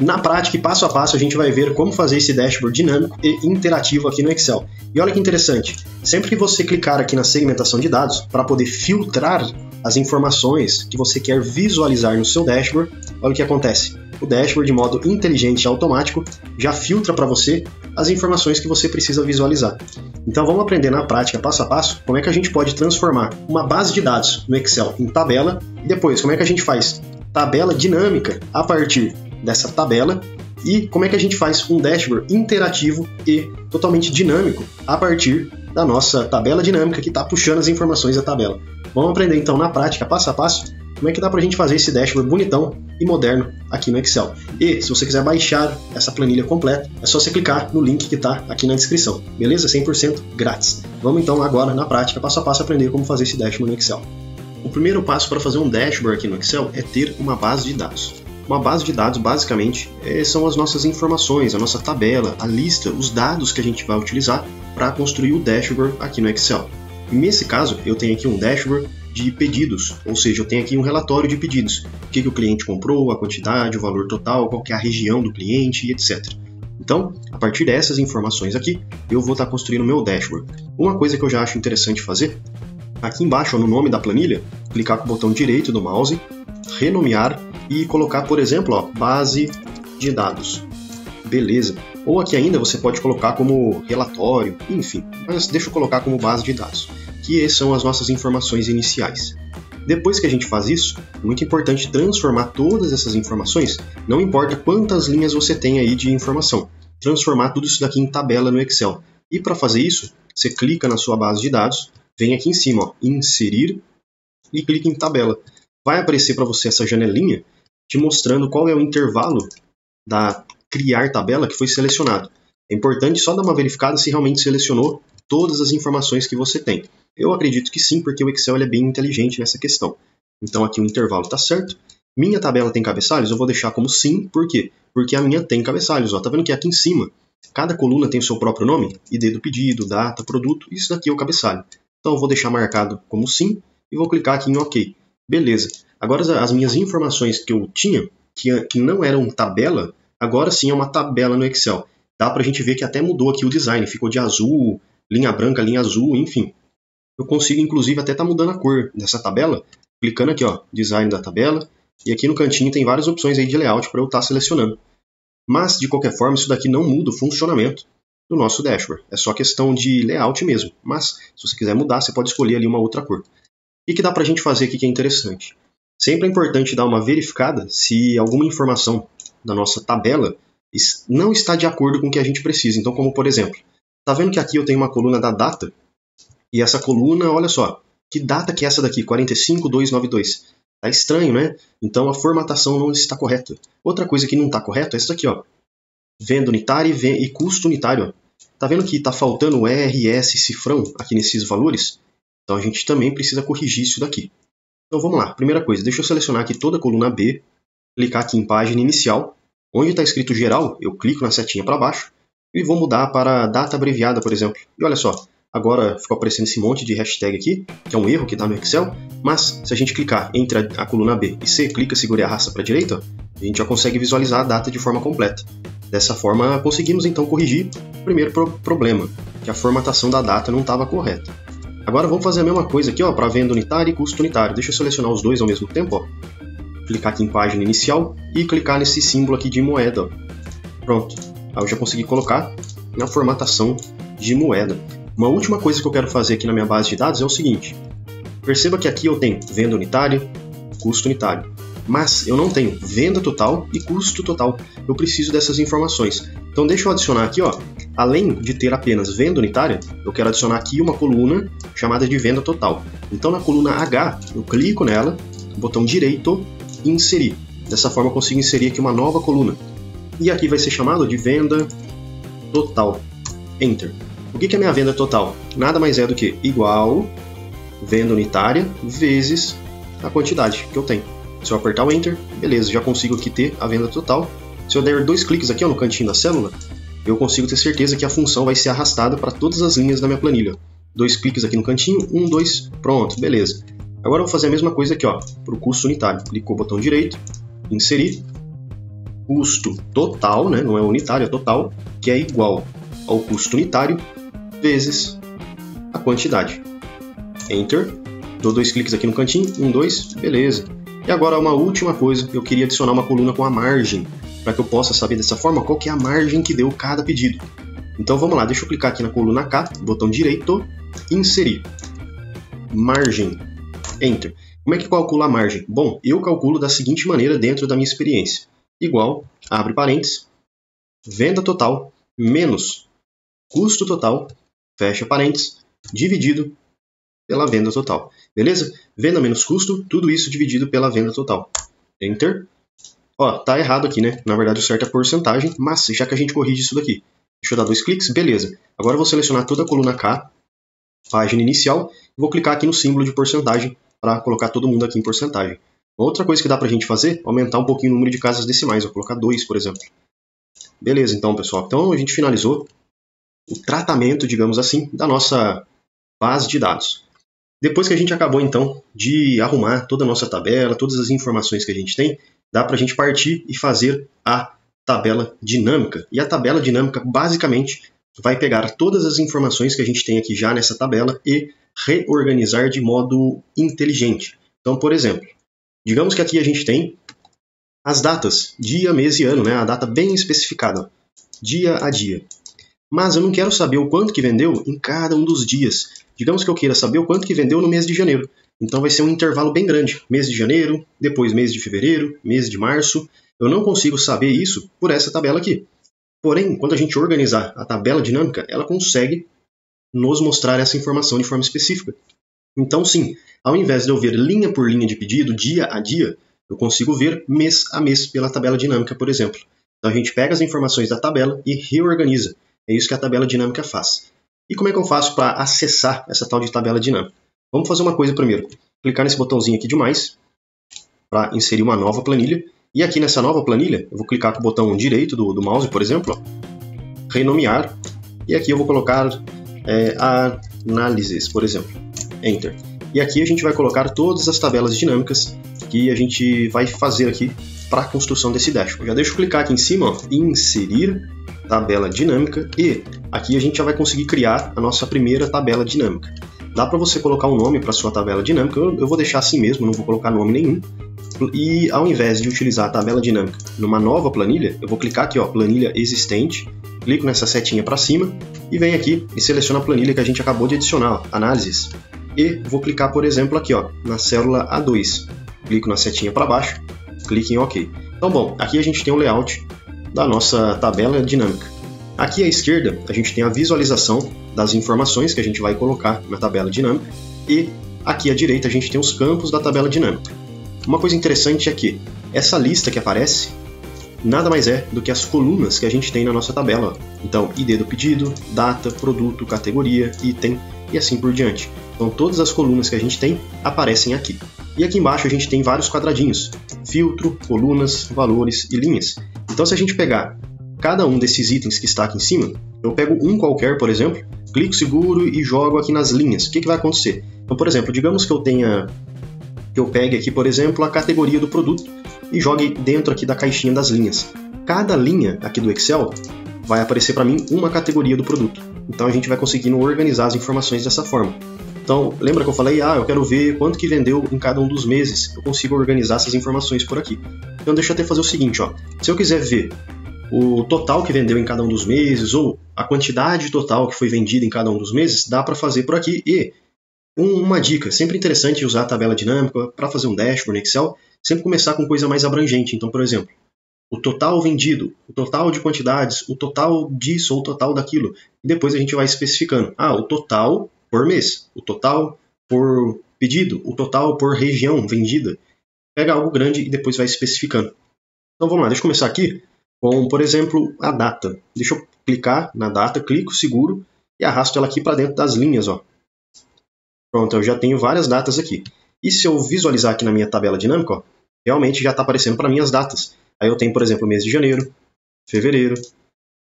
Na prática e passo a passo a gente vai ver como fazer esse dashboard dinâmico e interativo aqui no Excel. E olha que interessante, sempre que você clicar aqui na segmentação de dados para poder filtrar as informações que você quer visualizar no seu dashboard, olha o que acontece. O dashboard, de modo inteligente e automático, já filtra para você as informações que você precisa visualizar. Então vamos aprender na prática, passo a passo, como é que a gente pode transformar uma base de dados no Excel em tabela e depois como é que a gente faz tabela dinâmica a partir dessa tabela e como é que a gente faz um dashboard interativo e totalmente dinâmico a partir da nossa tabela dinâmica que está puxando as informações da tabela. Vamos aprender então na prática, passo a passo, como é que dá para a gente fazer esse dashboard bonitão e moderno aqui no Excel. E se você quiser baixar essa planilha completa, é só você clicar no link que está aqui na descrição, beleza? 100% grátis. Vamos então agora na prática, passo a passo, aprender como fazer esse dashboard no Excel. O primeiro passo para fazer um dashboard aqui no Excel é ter uma base de dados. Uma base de dados, basicamente, são as nossas informações, a nossa tabela, a lista, os dados que a gente vai utilizar para construir o dashboard aqui no Excel. Nesse caso, eu tenho aqui um dashboard de pedidos, ou seja, eu tenho aqui um relatório de pedidos. O que o cliente comprou, a quantidade, o valor total, qual que é a região do cliente e etc. Então, a partir dessas informações aqui, eu vou estar construindo o meu dashboard. Uma coisa que eu já acho interessante fazer, aqui embaixo, no nome da planilha, clicar com o botão direito do mouse, renomear e colocar, por exemplo, base de dados. Beleza. Ou aqui ainda você pode colocar como relatório, enfim, mas deixa eu colocar como base de dados, que são as nossas informações iniciais. Depois que a gente faz isso, é muito importante transformar todas essas informações, não importa quantas linhas você tem aí de informação, transformar tudo isso daqui em tabela no Excel. E para fazer isso, você clica na sua base de dados, vem aqui em cima, inserir e clica em tabela. Vai aparecer para você essa janelinha te mostrando qual é o intervalo da criar tabela que foi selecionado. É importante só dar uma verificada se realmente selecionou todas as informações que você tem. Eu acredito que sim, porque o Excel é bem inteligente nessa questão. Então aqui o intervalo está certo. Minha tabela tem cabeçalhos? Eu vou deixar como sim, por quê? Porque a minha tem cabeçalhos. Tá vendo que aqui em cima, cada coluna tem o seu próprio nome? ID do pedido, data, produto, isso daqui é o cabeçalho. Então eu vou deixar marcado como sim e vou clicar aqui em OK. Beleza. Agora as minhas informações que eu tinha, que não eram tabela, agora sim é uma tabela no Excel. Dá pra gente ver que até mudou aqui o design, ficou de azul, linha branca, linha azul, enfim. Eu consigo inclusive até estar mudando a cor dessa tabela, clicando aqui, design da tabela, e aqui no cantinho tem várias opções aí de layout para eu estar selecionando. Mas, de qualquer forma, isso daqui não muda o funcionamento do nosso dashboard. É só questão de layout mesmo. Mas, se você quiser mudar, você pode escolher ali uma outra cor. E que dá pra gente fazer aqui que é interessante. Sempre é importante dar uma verificada se alguma informação da nossa tabela não está de acordo com o que a gente precisa. Então, como por exemplo, tá vendo que aqui eu tenho uma coluna da data? E essa coluna, olha só, que data que é essa daqui? 45292. Tá estranho, né? Então a formatação não está correta. Outra coisa que não está correta é essa aqui, venda unitária e custo unitário. Tá vendo que está faltando o RS cifrão aqui nesses valores? Então a gente também precisa corrigir isso daqui. Então vamos lá, primeira coisa, deixa eu selecionar aqui toda a coluna B, clicar aqui em página inicial, onde está escrito geral, eu clico na setinha para baixo e vou mudar para data abreviada, por exemplo. E olha só, agora ficou aparecendo esse monte de hashtag aqui, que é um erro que está no Excel, mas se a gente clicar entre a coluna B e C, clica, segura e arrasta para a direita, a gente já consegue visualizar a data de forma completa. Dessa forma, conseguimos então corrigir o primeiro problema, que a formatação da data não estava correta. Agora vamos fazer a mesma coisa aqui, para venda unitária e custo unitário. Deixa eu selecionar os dois ao mesmo tempo, clicar aqui em página inicial e clicar nesse símbolo aqui de moeda. Pronto, aí eu já consegui colocar na formatação de moeda. Uma última coisa que eu quero fazer aqui na minha base de dados é o seguinte. Perceba que aqui eu tenho venda unitária, custo unitário. Mas eu não tenho venda total e custo total. Eu preciso dessas informações. Então deixa eu adicionar aqui, além de ter apenas venda unitária, eu quero adicionar aqui uma coluna chamada de venda total. Então na coluna H, eu clico nela, botão direito, inserir. Dessa forma eu consigo inserir aqui uma nova coluna. E aqui vai ser chamado de venda total. Enter. O que é minha venda total? Nada mais é do que igual venda unitária vezes a quantidade que eu tenho. Se eu apertar o Enter, beleza, já consigo aqui ter a venda total. Se eu der dois cliques aqui no cantinho da célula, eu consigo ter certeza que a função vai ser arrastada para todas as linhas da minha planilha. Dois cliques aqui no cantinho, 1, 2, pronto, beleza. Agora eu vou fazer a mesma coisa aqui, para o custo unitário. Clicou o botão direito, inserir, custo total, né, não é unitário, é total, que é igual ao custo unitário vezes a quantidade. Enter. Dou 2 cliques aqui no cantinho, 1, 2, beleza. E agora uma última coisa, eu queria adicionar uma coluna com a margem, para que eu possa saber dessa forma qual que é a margem que deu cada pedido. Então vamos lá, deixa eu clicar aqui na coluna K, botão direito, inserir. Margem, Enter. Como é que calcula a margem? Bom, eu calculo da seguinte maneira dentro da minha experiência. Igual, abre parênteses, venda total menos custo total, fecha parênteses, dividido pela venda total. Beleza? Venda menos custo, tudo isso dividido pela venda total. Enter. Ó, tá errado aqui, né? Na verdade o certo é porcentagem, mas já que a gente corrige isso daqui. Deixa eu dar 2 cliques, beleza. Agora eu vou selecionar toda a coluna K, página inicial, e vou clicar aqui no símbolo de porcentagem para colocar todo mundo aqui em porcentagem. Outra coisa que dá pra gente fazer, aumentar um pouquinho o número de casas decimais, vou colocar 2, por exemplo. Beleza, então, pessoal. Então a gente finalizou o tratamento, digamos assim, da nossa base de dados. Depois que a gente acabou, então, de arrumar toda a nossa tabela, todas as informações que a gente tem, dá para a gente partir e fazer a tabela dinâmica. E a tabela dinâmica, basicamente, vai pegar todas as informações que a gente tem aqui já nessa tabela e reorganizar de modo inteligente. Então, por exemplo, digamos que aqui a gente tem as datas, dia, mês e ano, né? A data bem especificada, dia a dia. Mas eu não quero saber o quanto que vendeu em cada um dos dias. Digamos que eu queira saber o quanto que vendeu no mês de janeiro. Então vai ser um intervalo bem grande. Mês de janeiro, depois mês de fevereiro, mês de março. Eu não consigo saber isso por essa tabela aqui. Porém, quando a gente organizar a tabela dinâmica, ela consegue nos mostrar essa informação de forma específica. Então sim, ao invés de eu ver linha por linha de pedido, dia a dia, eu consigo ver mês a mês pela tabela dinâmica, por exemplo. Então a gente pega as informações da tabela e reorganiza. É isso que a tabela dinâmica faz. E como é que eu faço para acessar essa tal de tabela dinâmica? Vamos fazer uma coisa primeiro. Clicar nesse botãozinho aqui de mais, para inserir uma nova planilha. E aqui nessa nova planilha, eu vou clicar com o botão direito do mouse, por exemplo, ó, renomear. E aqui eu vou colocar análises, por exemplo. Enter. E aqui a gente vai colocar todas as tabelas dinâmicas que a gente vai fazer aqui para a construção desse dashboard. Já deixa eu clicar aqui em cima, ó, inserir tabela dinâmica, e aqui a gente já vai conseguir criar a nossa primeira tabela dinâmica. Dá para você colocar um nome para sua tabela dinâmica, eu vou deixar assim mesmo, não vou colocar nome nenhum. E ao invés de utilizar a tabela dinâmica numa nova planilha, eu vou clicar aqui, ó, planilha existente, clico nessa setinha para cima e venho aqui e seleciono a planilha que a gente acabou de adicionar, ó, análises. E vou clicar, por exemplo, aqui, ó, na célula A2. Clico na setinha para baixo, clique em OK. Então, bom, aqui a gente tem o layout da nossa tabela dinâmica. Aqui à esquerda, a gente tem a visualização das informações que a gente vai colocar na tabela dinâmica, e aqui à direita a gente tem os campos da tabela dinâmica. Uma coisa interessante é que essa lista que aparece nada mais é do que as colunas que a gente tem na nossa tabela. Então, ID do pedido, data, produto, categoria, item e assim por diante. Então, todas as colunas que a gente tem aparecem aqui. E aqui embaixo a gente tem vários quadradinhos, filtro, colunas, valores e linhas. Então, se a gente pegar cada um desses itens que está aqui em cima, eu pego um qualquer, por exemplo, clico seguro e jogo aqui nas linhas. O que vai acontecer? Então, por exemplo, digamos que eu pegue aqui, por exemplo, a categoria do produto e jogue dentro aqui da caixinha das linhas. Cada linha aqui do Excel vai aparecer para mim uma categoria do produto. Então a gente vai conseguindo organizar as informações dessa forma. Então, lembra que eu falei, eu quero ver quanto que vendeu em cada um dos meses. Eu consigo organizar essas informações por aqui. Então deixa eu até fazer o seguinte, ó. Se eu quiser ver o total que vendeu em cada um dos meses, ou a quantidade total que foi vendida em cada um dos meses, dá para fazer por aqui. E uma dica, sempre interessante usar a tabela dinâmica para fazer um dashboard no Excel, sempre começar com coisa mais abrangente. Então, por exemplo, o total vendido, o total de quantidades, o total disso ou o total daquilo. E depois a gente vai especificando. O total por mês, o total por pedido, o total por região vendida. Pega algo grande e depois vai especificando. Então vamos lá, deixa eu começar aqui com, por exemplo, a data. Deixa eu clicar na data, clico, seguro e arrasto ela aqui para dentro das linhas, ó. Pronto, eu já tenho várias datas aqui. E se eu visualizar aqui na minha tabela dinâmica, ó, realmente já está aparecendo para mim as datas. Aí eu tenho, por exemplo, o mês de janeiro, fevereiro,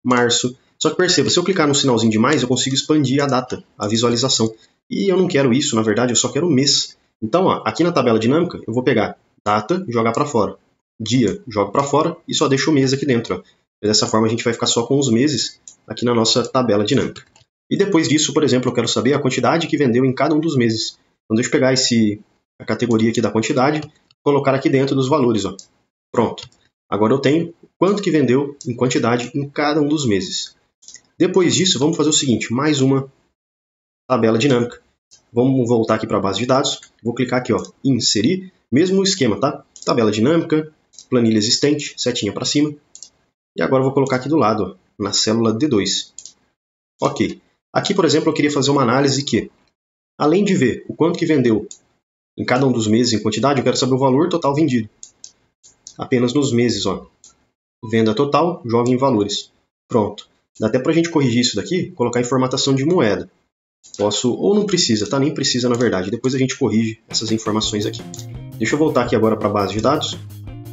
março. Só que perceba, se eu clicar no sinalzinho de mais, eu consigo expandir a data, a visualização. E eu não quero isso, na verdade, eu só quero o mês. Então, ó, aqui na tabela dinâmica, eu vou pegar data e jogar para fora. dia jogo para fora e só deixo o mês aqui dentro. Ó. E dessa forma a gente vai ficar só com os meses aqui na nossa tabela dinâmica. E depois disso, por exemplo, eu quero saber a quantidade que vendeu em cada um dos meses. Então deixa eu pegar a categoria aqui da quantidade, colocar aqui dentro dos valores. Ó. Pronto. Agora eu tenho quanto que vendeu em quantidade em cada um dos meses. Depois disso, vamos fazer o seguinte, mais uma tabela dinâmica. Vamos voltar aqui para a base de dados. Vou clicar aqui, ó, inserir. Mesmo esquema, tá? Tabela dinâmica, planilha existente, setinha para cima. E agora eu vou colocar aqui do lado, ó, na célula D2. Ok. Aqui, por exemplo, eu queria fazer uma análise que, além de ver o quanto que vendeu em cada um dos meses em quantidade, eu quero saber o valor total vendido. Apenas nos meses, ó. Venda total, joga em valores. Pronto. Dá até para a gente corrigir isso daqui, colocar em formatação de moeda. Posso, ou não precisa, tá? Nem precisa na verdade. Depois a gente corrige essas informações aqui. Deixa eu voltar aqui agora para a base de dados.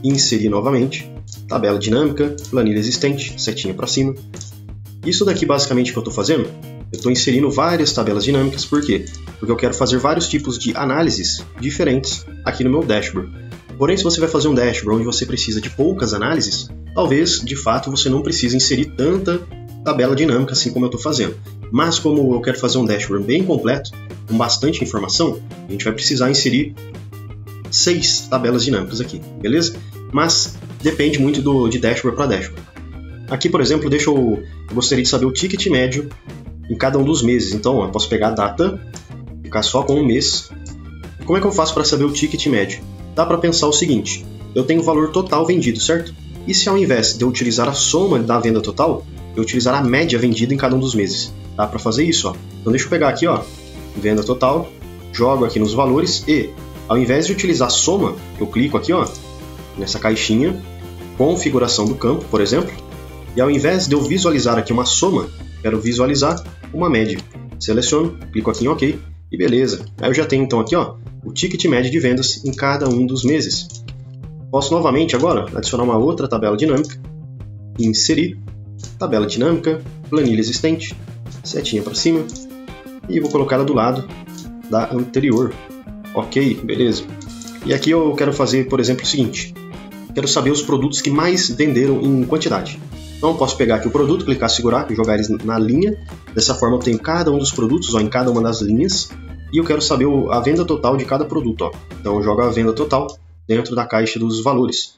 Inserir novamente. Tabela dinâmica, planilha existente, setinha para cima. Isso daqui basicamente que eu estou fazendo, eu estou inserindo várias tabelas dinâmicas. Por quê? Porque eu quero fazer vários tipos de análises diferentes aqui no meu dashboard. Porém, se você vai fazer um dashboard onde você precisa de poucas análises, talvez, de fato, você não precise inserir tanta tabela dinâmica assim como eu estou fazendo. Mas como eu quero fazer um dashboard bem completo, com bastante informação, a gente vai precisar inserir 6 tabelas dinâmicas aqui, beleza? Mas depende muito de dashboard para dashboard. Aqui, por exemplo, eu gostaria de saber o ticket médio em cada um dos meses. Então, ó, eu posso pegar a data, ficar só com um mês. Como é que eu faço para saber o ticket médio? Dá para pensar o seguinte, eu tenho o valor total vendido, certo? E se ao invés de eu utilizar a soma da venda total, eu utilizar a média vendida em cada um dos meses? Dá para fazer isso, ó. Então deixa eu pegar aqui, ó, venda total, jogo aqui nos valores e, ao invés de utilizar a soma, eu clico aqui, ó, nessa caixinha, configuração do campo, por exemplo, e ao invés de eu visualizar aqui uma soma, quero visualizar uma média. Seleciono, clico aqui em OK e beleza. Aí eu já tenho então aqui, ó, o ticket médio de vendas em cada um dos meses. Posso novamente agora adicionar uma outra tabela dinâmica, inserir, tabela dinâmica, planilha existente, setinha para cima e vou colocar ela do lado da anterior. Ok, beleza. E aqui eu quero fazer, por exemplo, o seguinte, quero saber os produtos que mais venderam em quantidade. Então eu posso pegar aqui o produto, clicar, segurar e jogar eles na linha. Dessa forma eu tenho cada um dos produtos, ó, em cada uma das linhas. E eu quero saber a venda total de cada produto. Ó. Então eu jogo a venda total dentro da caixa dos valores.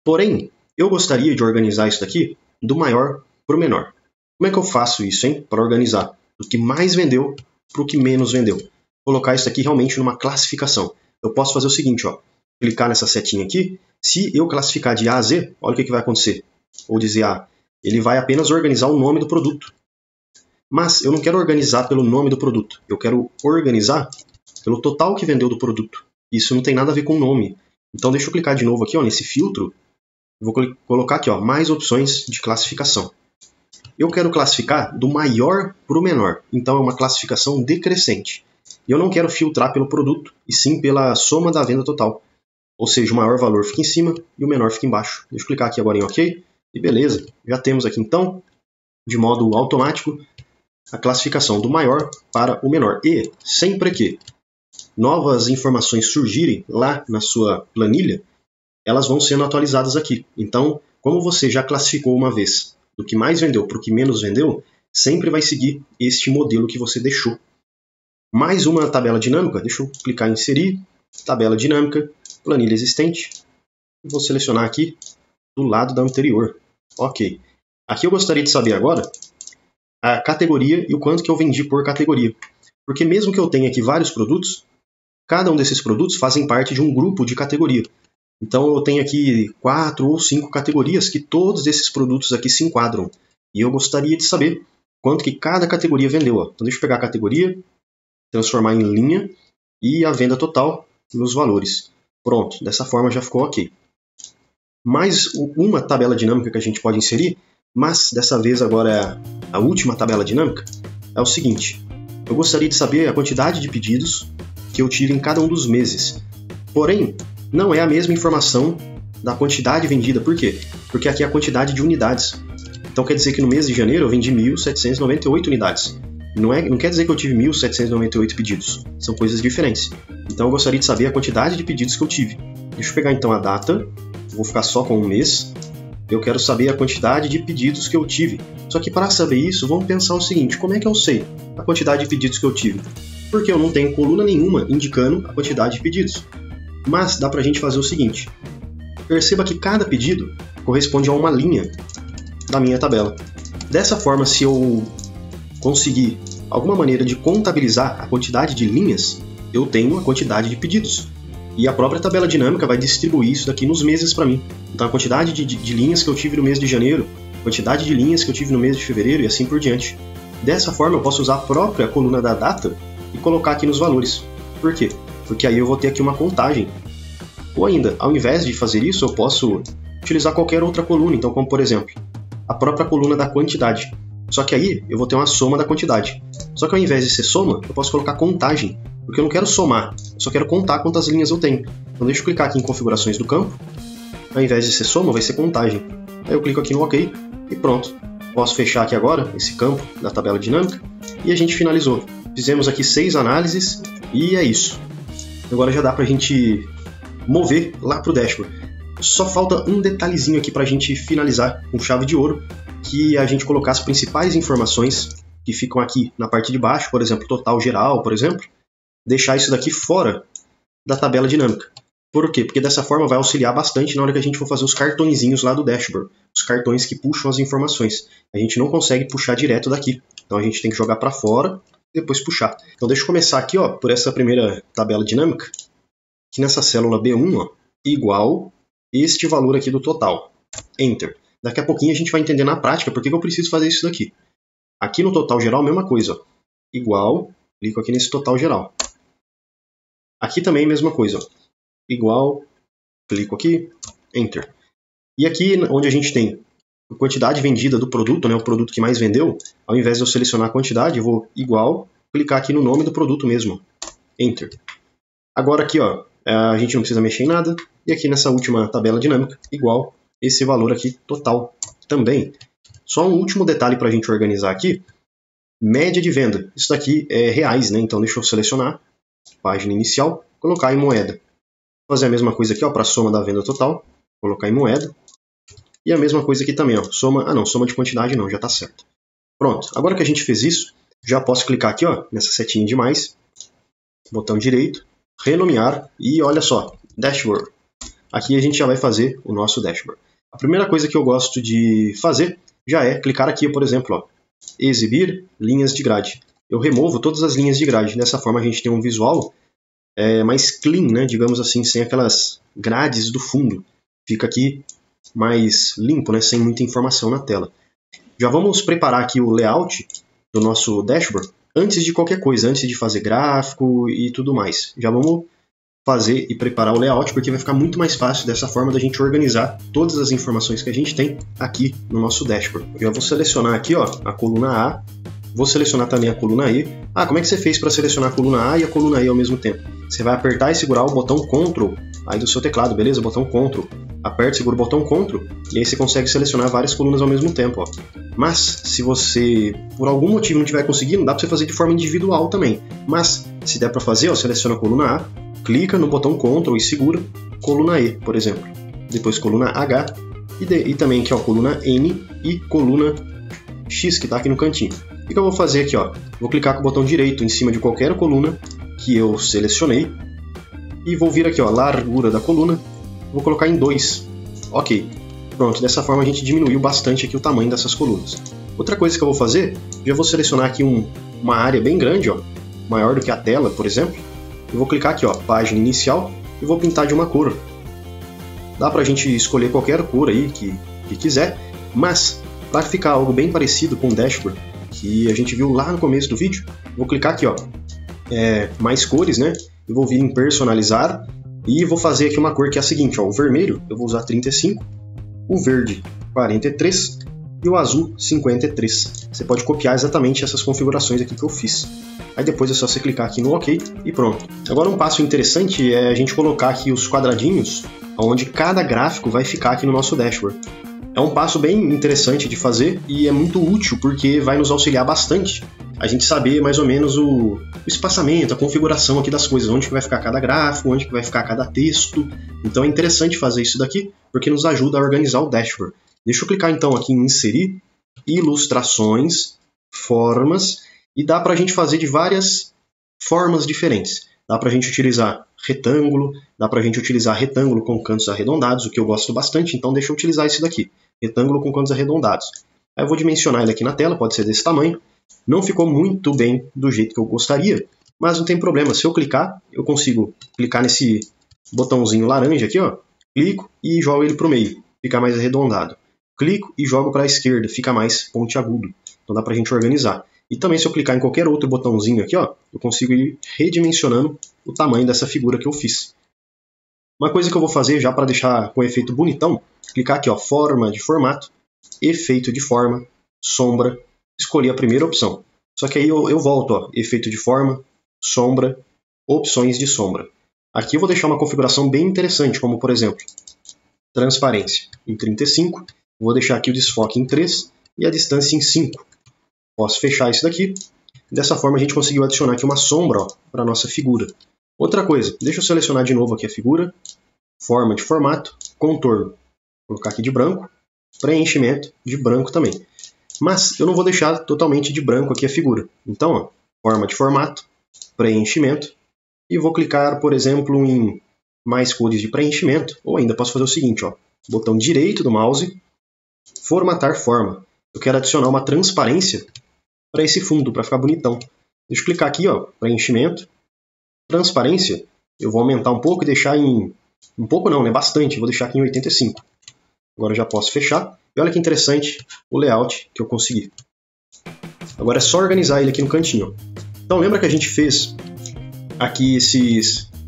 Porém, eu gostaria de organizar isso daqui do maior para o menor. Como é que eu faço isso, hein? Para organizar do que mais vendeu para o que menos vendeu. Colocar isso aqui realmente numa classificação. Eu posso fazer o seguinte, ó, clicar nessa setinha aqui. Se eu classificar de A a Z, olha o que vai acontecer. Ou dizer A, ele vai apenas organizar o nome do produto. Mas eu não quero organizar pelo nome do produto. Eu quero organizar pelo total que vendeu do produto. Isso não tem nada a ver com o nome. Então deixa eu clicar de novo aqui, ó, nesse filtro. Vou colocar aqui, ó, mais opções de classificação. Eu quero classificar do maior para o menor. Então é uma classificação decrescente. E eu não quero filtrar pelo produto, e sim pela soma da venda total. Ou seja, o maior valor fica em cima e o menor fica embaixo. Deixa eu clicar aqui agora em OK. E beleza. Já temos aqui então, de modo automático, a classificação do maior para o menor. E sempre que novas informações surgirem lá na sua planilha, elas vão sendo atualizadas aqui. Então, como você já classificou uma vez do que mais vendeu para o que menos vendeu, sempre vai seguir este modelo que você deixou. Mais uma tabela dinâmica, deixa eu clicar em inserir, tabela dinâmica, planilha existente, e vou selecionar aqui do lado da anterior. Ok. Aqui eu gostaria de saber agora a categoria e o quanto que eu vendi por categoria. Porque mesmo que eu tenha aqui vários produtos, cada um desses produtos fazem parte de um grupo de categoria. Então eu tenho aqui 4 ou 5 categorias que todos esses produtos aqui se enquadram. E eu gostaria de saber quanto que cada categoria vendeu. Ó. Então deixa eu pegar a categoria, transformar em linha e a venda total nos valores. Pronto, dessa forma já ficou ok. Mais uma tabela dinâmica que a gente pode inserir, mas dessa vez agora é a última tabela dinâmica, é o seguinte. Eu gostaria de saber a quantidade de pedidos que eu tive em cada um dos meses. Porém, não é a mesma informação da quantidade vendida. Por quê? Porque aqui é a quantidade de unidades. Então quer dizer que no mês de janeiro eu vendi 1.798 unidades. Não quer dizer que eu tive 1.798 pedidos. São coisas diferentes. Então eu gostaria de saber a quantidade de pedidos que eu tive. Deixa eu pegar então a data, vou ficar só com um mês. Eu quero saber a quantidade de pedidos que eu tive. Só que para saber isso, vamos pensar o seguinte, como é que eu sei a quantidade de pedidos que eu tive? Porque eu não tenho coluna nenhuma indicando a quantidade de pedidos. Mas dá pra gente fazer o seguinte, perceba que cada pedido corresponde a uma linha da minha tabela. Dessa forma, se eu conseguir alguma maneira de contabilizar a quantidade de linhas, eu tenho a quantidade de pedidos. E a própria tabela dinâmica vai distribuir isso daqui nos meses para mim. Então a quantidade de linhas que eu tive no mês de janeiro, a quantidade de linhas que eu tive no mês de fevereiro e assim por diante. Dessa forma eu posso usar a própria coluna da data e colocar aqui nos valores. Por quê? Porque aí eu vou ter aqui uma contagem. Ou ainda, ao invés de fazer isso, eu posso utilizar qualquer outra coluna. Então, como por exemplo, a própria coluna da quantidade. Só que aí eu vou ter uma soma da quantidade. Só que ao invés de ser soma, eu posso colocar contagem. Porque eu não quero somar, eu só quero contar quantas linhas eu tenho. Então deixa eu clicar aqui em configurações do campo. Ao invés de ser soma, vai ser contagem. Aí eu clico aqui no OK e pronto. Posso fechar aqui agora esse campo da tabela dinâmica e a gente finalizou. Fizemos aqui 6 análises e é isso. Agora já dá pra gente mover lá pro dashboard. Só falta um detalhezinho aqui pra gente finalizar com chave de ouro, que a gente colocar as principais informações que ficam aqui na parte de baixo, por exemplo, total geral, por exemplo, deixar isso daqui fora da tabela dinâmica. Por quê? Porque dessa forma vai auxiliar bastante na hora que a gente for fazer os cartõezinhos lá do dashboard, os cartões que puxam as informações. A gente não consegue puxar direto daqui, então a gente tem que jogar para fora e depois puxar. Então deixa eu começar aqui, ó, por essa primeira tabela dinâmica, que nessa célula B1, ó, igual este valor aqui do total. Enter. Daqui a pouquinho a gente vai entender na prática por que eu preciso fazer isso daqui. Aqui no total geral, mesma coisa, ó. Igual, clico aqui nesse total geral. Aqui também mesma coisa, ó. Igual, clico aqui, Enter. E aqui onde a gente tem a quantidade vendida do produto, né, o produto que mais vendeu, ao invés de eu selecionar a quantidade, eu vou igual, clicar aqui no nome do produto mesmo, Enter. Agora aqui, ó, a gente não precisa mexer em nada, e aqui nessa última tabela dinâmica, igual esse valor aqui total também. Só um último detalhe para a gente organizar aqui, média de venda. Isso daqui é reais, né? Então deixa eu selecionar, página inicial, colocar em moeda. Vou fazer a mesma coisa aqui, ó, para a soma da venda total, colocar em moeda. E a mesma coisa aqui também, ó, soma de quantidade não, já está certo. Pronto, agora que a gente fez isso, já posso clicar aqui, ó, nessa setinha de mais, botão direito, renomear e olha só, dashboard. Aqui a gente já vai fazer o nosso dashboard. A primeira coisa que eu gosto de fazer já é clicar aqui, por exemplo, ó, exibir linhas de grade. Eu removo todas as linhas de grade. Dessa forma a gente tem um visual mais clean, né, digamos assim, sem aquelas grades do fundo. Fica aqui mais limpo, né, sem muita informação na tela. Já vamos preparar aqui o layout do nosso dashboard antes de qualquer coisa, antes de fazer gráfico e tudo mais. Já vamos fazer e preparar o layout, porque vai ficar muito mais fácil dessa forma da gente organizar todas as informações que a gente tem aqui no nosso dashboard. Eu já vou selecionar aqui, ó, a coluna A, vou selecionar também a coluna E. Ah, como é que você fez para selecionar a coluna A e a coluna E ao mesmo tempo? Você vai apertar e segurar o botão Ctrl aí do seu teclado, beleza? Botão Ctrl. Aperta e segura o botão Ctrl e aí você consegue selecionar várias colunas ao mesmo tempo, ó. Mas se você por algum motivo não estiver conseguindo, dá para você fazer de forma individual também. Mas se der para fazer, ó, seleciona a coluna A, clica no botão Ctrl e segura coluna E, por exemplo. Depois coluna H e também aqui, ó, coluna N e coluna X, que está aqui no cantinho. O que eu vou fazer aqui, ó? Vou clicar com o botão direito em cima de qualquer coluna que eu selecionei e vou vir aqui, ó, largura da coluna, vou colocar em 2. Ok. Pronto, dessa forma a gente diminuiu bastante aqui o tamanho dessas colunas. Outra coisa que eu vou fazer, já vou selecionar aqui uma área bem grande, ó, maior do que a tela, por exemplo. Eu vou clicar aqui, ó, página inicial, e vou pintar de uma cor. Dá pra gente escolher qualquer cor aí que quiser, mas para ficar algo bem parecido com o dashboard que a gente viu lá no começo do vídeo, vou clicar aqui, ó, mais cores, né? Eu vou vir em personalizar e vou fazer aqui uma cor que é a seguinte, ó, o vermelho eu vou usar 35, o verde 43 e o azul 53. Você pode copiar exatamente essas configurações aqui que eu fiz. Aí depois é só você clicar aqui no OK e pronto. Agora um passo interessante é a gente colocar aqui os quadradinhos onde cada gráfico vai ficar aqui no nosso dashboard. É um passo bem interessante de fazer e é muito útil porque vai nos auxiliar bastante a gente saber mais ou menos o espaçamento, a configuração aqui das coisas, onde que vai ficar cada gráfico, onde que vai ficar cada texto. Então é interessante fazer isso daqui porque nos ajuda a organizar o dashboard. Deixa eu clicar então aqui em inserir, ilustrações, formas, e dá para a gente fazer de várias formas diferentes. Dá para a gente utilizar retângulo, dá para a gente utilizar retângulo com cantos arredondados, o que eu gosto bastante, então deixa eu utilizar isso daqui, retângulo com cantos arredondados. Aí eu vou dimensionar ele aqui na tela, pode ser desse tamanho. Não ficou muito bem do jeito que eu gostaria, mas não tem problema. Se eu clicar, eu consigo clicar nesse botãozinho laranja aqui, ó, clico e jogo ele para o meio, fica mais arredondado. Clico e jogo para a esquerda, fica mais pontiagudo. Então dá para a gente organizar. E também se eu clicar em qualquer outro botãozinho aqui, ó, eu consigo ir redimensionando o tamanho dessa figura que eu fiz. Uma coisa que eu vou fazer já para deixar com efeito bonitão, clicar aqui, ó, forma de formato, efeito de forma, sombra, escolher a primeira opção. Só que aí eu volto, ó, efeito de forma, sombra, opções de sombra. Aqui eu vou deixar uma configuração bem interessante, como por exemplo, transparência em 35, vou deixar aqui o desfoque em 3 e a distância em 5. Posso fechar isso daqui. Dessa forma a gente conseguiu adicionar aqui uma sombra para a nossa figura. Outra coisa, deixa eu selecionar de novo aqui a figura, forma de formato, contorno, vou colocar aqui de branco, preenchimento de branco também. Mas eu não vou deixar totalmente de branco aqui a figura. Então, ó, forma de formato, preenchimento, e vou clicar, por exemplo, em mais cores de preenchimento, ou ainda posso fazer o seguinte, ó, botão direito do mouse, formatar forma. Eu quero adicionar uma transparência para esse fundo, para ficar bonitão. Deixa eu clicar aqui, ó, preenchimento, transparência, eu vou aumentar um pouco e deixar em... um pouco não, né? Bastante, vou deixar aqui em 85. Agora eu já posso fechar. E olha que interessante o layout que eu consegui. Agora é só organizar ele aqui no cantinho. Então lembra que a gente fez aqui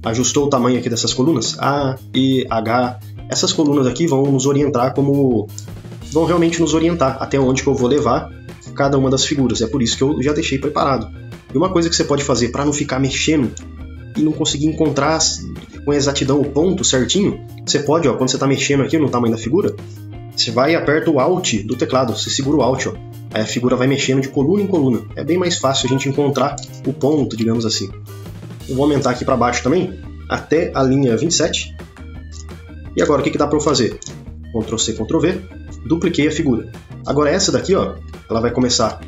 ajustou o tamanho aqui dessas colunas? A, E, H. Essas colunas aqui vão nos orientar vão realmente nos orientar até onde que eu vou levar cada uma das figuras. É por isso que eu já deixei preparado. E uma coisa que você pode fazer para não ficar mexendo e não conseguir encontrar com exatidão o ponto certinho, você pode, ó, quando você está mexendo aqui no tamanho da figura, você vai e aperta o Alt do teclado, você segura o Alt, ó, aí a figura vai mexendo de coluna em coluna. É bem mais fácil a gente encontrar o ponto, digamos assim. Eu vou aumentar aqui para baixo também, até a linha 27. E agora o que dá para eu fazer? Ctrl C, Ctrl V, dupliquei a figura. Agora essa daqui, ó, ela vai começar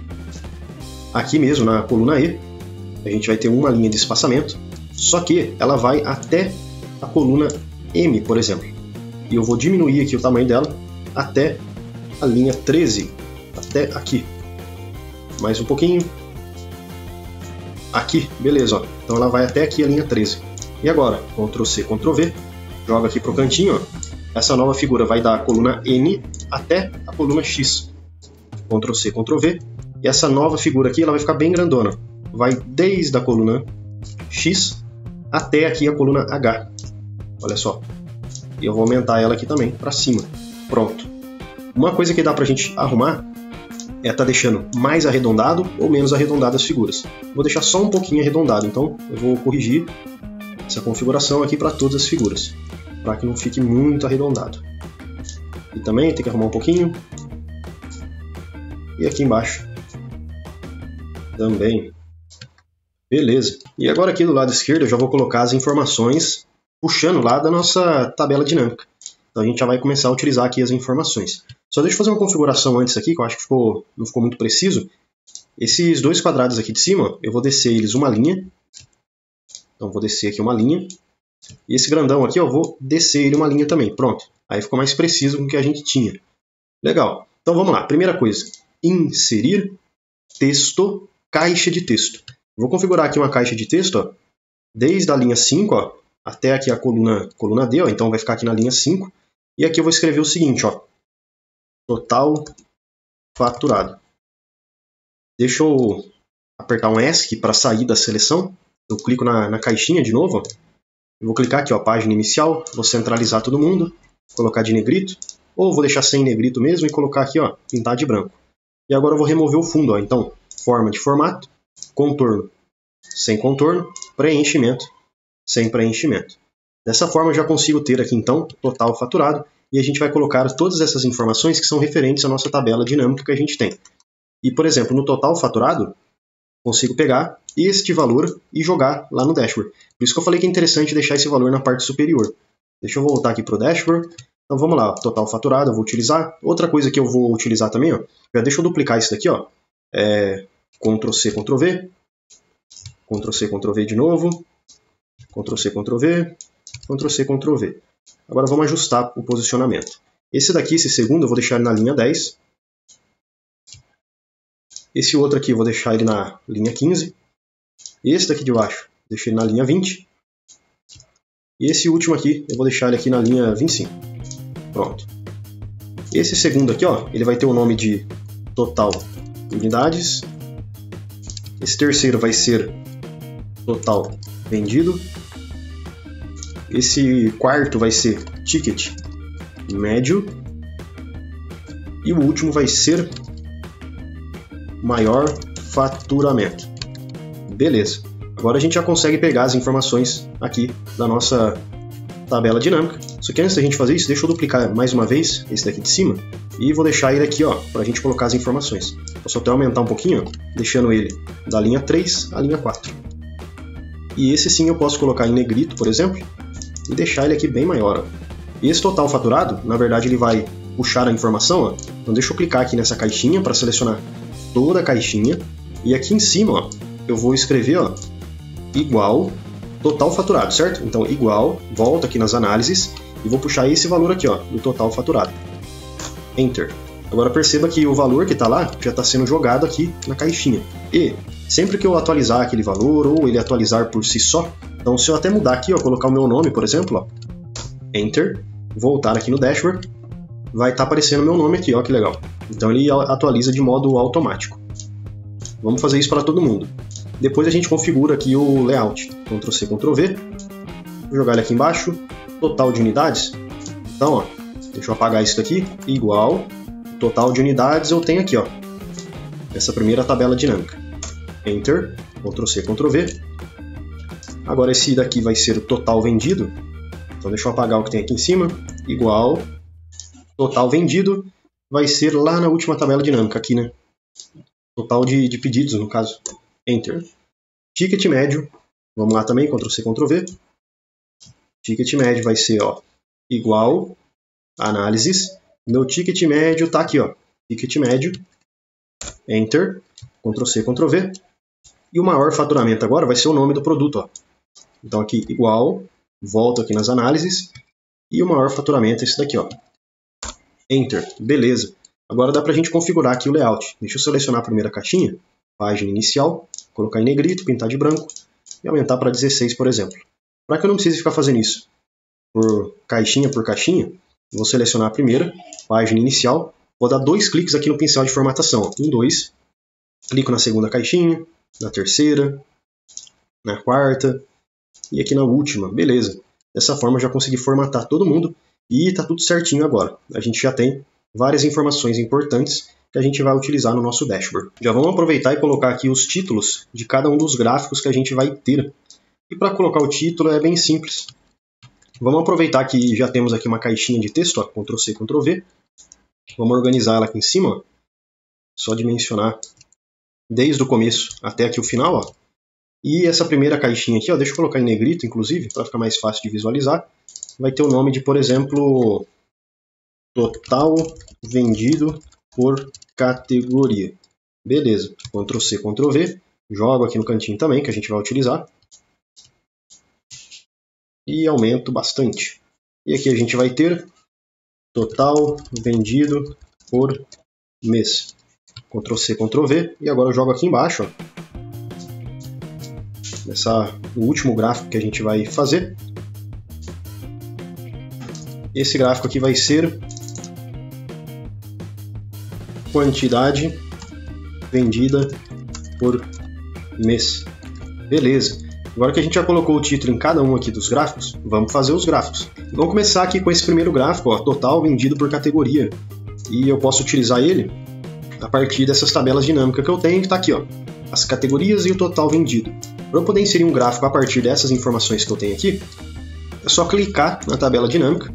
aqui mesmo na coluna E. A gente vai ter uma linha de espaçamento, só que ela vai até a coluna M, por exemplo. E eu vou diminuir aqui o tamanho dela até a linha 13, até aqui. Mais um pouquinho. Aqui, beleza, ó. Então ela vai até aqui a linha 13. E agora, Ctrl C, Ctrl V, joga aqui pro cantinho, ó. Essa nova figura vai da coluna N até a coluna X. Ctrl C, Ctrl V. E essa nova figura aqui, ela vai ficar bem grandona. Vai desde a coluna X até aqui a coluna H. Olha só. E eu vou aumentar ela aqui também, para cima. Pronto. Uma coisa que dá pra gente arrumar é tá deixando mais arredondado ou menos arredondado as figuras. Vou deixar só um pouquinho arredondado, então eu vou corrigir essa configuração aqui para todas as figuras, para que não fique muito arredondado. E também tem que arrumar um pouquinho. E aqui embaixo também. Beleza. E agora aqui do lado esquerdo eu já vou colocar as informações puxando lá da nossa tabela dinâmica. Então a gente já vai começar a utilizar aqui as informações. Só deixa eu fazer uma configuração antes aqui, que eu acho que não ficou muito preciso. Esses dois quadrados aqui de cima, eu vou descer eles uma linha. Então vou descer aqui uma linha. E esse grandão aqui eu vou descer ele uma linha também. Pronto. Aí ficou mais preciso com o que a gente tinha. Legal. Então vamos lá. Primeira coisa. Inserir texto, caixa de texto. Vou configurar aqui uma caixa de texto, ó, desde a linha 5, ó, até aqui a coluna D, ó, então vai ficar aqui na linha 5. E aqui eu vou escrever o seguinte, ó, total faturado. Deixa eu apertar um ESC para sair da seleção. Eu clico na caixinha de novo. Ó. Eu vou clicar aqui, ó, página inicial, vou centralizar todo mundo, colocar de negrito, ou vou deixar sem negrito mesmo e colocar aqui, ó, pintar de branco. E agora eu vou remover o fundo, ó, então, forma de formato, contorno, sem contorno, preenchimento, sem preenchimento. Dessa forma eu já consigo ter aqui então total faturado e a gente vai colocar todas essas informações que são referentes à nossa tabela dinâmica que a gente tem. E, por exemplo, no total faturado, consigo pegar este valor e jogar lá no dashboard. Por isso que eu falei que é interessante deixar esse valor na parte superior. Deixa eu voltar aqui para o dashboard. Então vamos lá, total faturado eu vou utilizar. Outra coisa que eu vou utilizar também, ó, já deixa eu duplicar isso daqui, ó. Ctrl C, Ctrl V. Ctrl C, Ctrl V de novo. Ctrl C, Ctrl V. Ctrl C, Ctrl V. Agora vamos ajustar o posicionamento. Esse daqui, esse segundo, eu vou deixar ele na linha 10. Esse outro aqui eu vou deixar ele na linha 15. Esse daqui de baixo, deixei ele na linha 20. E esse último aqui, eu vou deixar ele aqui na linha 25. Pronto. Esse segundo aqui, ó, ele vai ter o nome de total unidades. Esse terceiro vai ser total vendido. Esse quarto vai ser ticket médio. E o último vai ser maior faturamento. Beleza. Agora a gente já consegue pegar as informações aqui da nossa tabela dinâmica. Só que antes da gente fazer isso, deixa eu duplicar mais uma vez esse daqui de cima e vou deixar ele aqui, ó, para a gente colocar as informações. Posso até aumentar um pouquinho, deixando ele da linha 3 à linha 4. E esse sim eu posso colocar em negrito, por exemplo, e deixar ele aqui bem maior. Ó. E esse total faturado, na verdade, ele vai puxar a informação. Ó. Então deixa eu clicar aqui nessa caixinha para selecionar toda a caixinha. E aqui em cima, ó, eu vou escrever, ó, igual total faturado, certo? Então, igual, volto aqui nas análises e vou puxar esse valor aqui, ó, do total faturado. Enter. Agora perceba que o valor que está lá já está sendo jogado aqui na caixinha. E sempre que eu atualizar aquele valor ou ele atualizar por si só, então se eu até mudar aqui, ó, colocar o meu nome, por exemplo, ó, Enter, voltar aqui no dashboard, vai estar aparecendo o meu nome aqui, ó, que legal. Então ele atualiza de modo automático. Vamos fazer isso para todo mundo. Depois a gente configura aqui o layout. Ctrl C, Ctrl V. Vou jogar ele aqui embaixo. Total de unidades. Então, ó, deixa eu apagar isso daqui. Igual. Total de unidades eu tenho aqui, ó. Essa primeira tabela dinâmica. Enter. Ctrl C, Ctrl V. Agora esse daqui vai ser o total vendido. Então deixa eu apagar o que tem aqui em cima. Igual. Total vendido vai ser lá na última tabela dinâmica aqui, né? Total de pedidos, no caso. Enter. Ticket médio. Vamos lá também, Ctrl C, Ctrl V. Ticket médio vai ser, ó, igual análises. Meu ticket médio tá aqui, ó. Ticket médio. Enter. Ctrl C, Ctrl V. E o maior faturamento agora vai ser o nome do produto, ó. Então aqui, igual. Volto aqui nas análises. E o maior faturamento é esse daqui, ó. Enter. Beleza. Agora dá pra gente configurar aqui o layout. Deixa eu selecionar a primeira caixinha. Página inicial, colocar em negrito, pintar de branco e aumentar para 16, por exemplo. Para que eu não precise ficar fazendo isso por caixinha, vou selecionar a primeira, página inicial, vou dar 2 cliques aqui no pincel de formatação. Ó. 1, 2, clico na segunda caixinha, na terceira, na quarta e aqui na última. Beleza. Dessa forma eu já consegui formatar todo mundo e está tudo certinho agora. A gente já tem várias informações importantes que a gente vai utilizar no nosso dashboard. Já vamos aproveitar e colocar aqui os títulos de cada um dos gráficos que a gente vai ter. E para colocar o título é bem simples. Vamos aproveitar que já temos aqui uma caixinha de texto, ó, Ctrl C, Ctrl V. Vamos organizar ela aqui em cima, ó. Só dimensionar desde o começo até aqui o final. Ó. E essa primeira caixinha aqui, ó, deixa eu colocar em negrito, inclusive, para ficar mais fácil de visualizar. Vai ter o nome de, por exemplo, total vendido por categoria. Beleza. Ctrl C, Ctrl V. Jogo aqui no cantinho também, que a gente vai utilizar. E aumento bastante. E aqui a gente vai ter total vendido por mês. Ctrl C, Ctrl V. E agora eu jogo aqui embaixo, ó, o último gráfico que a gente vai fazer. Esse gráfico aqui vai ser quantidade vendida por mês. Beleza. Agora que a gente já colocou o título em cada um aqui dos gráficos, vamos fazer os gráficos. Vamos começar aqui com esse primeiro gráfico, ó, total vendido por categoria. E eu posso utilizar ele a partir dessas tabelas dinâmicas que eu tenho, que está aqui, ó, as categorias e o total vendido. Para eu poder inserir um gráfico a partir dessas informações que eu tenho aqui, é só clicar na tabela dinâmica,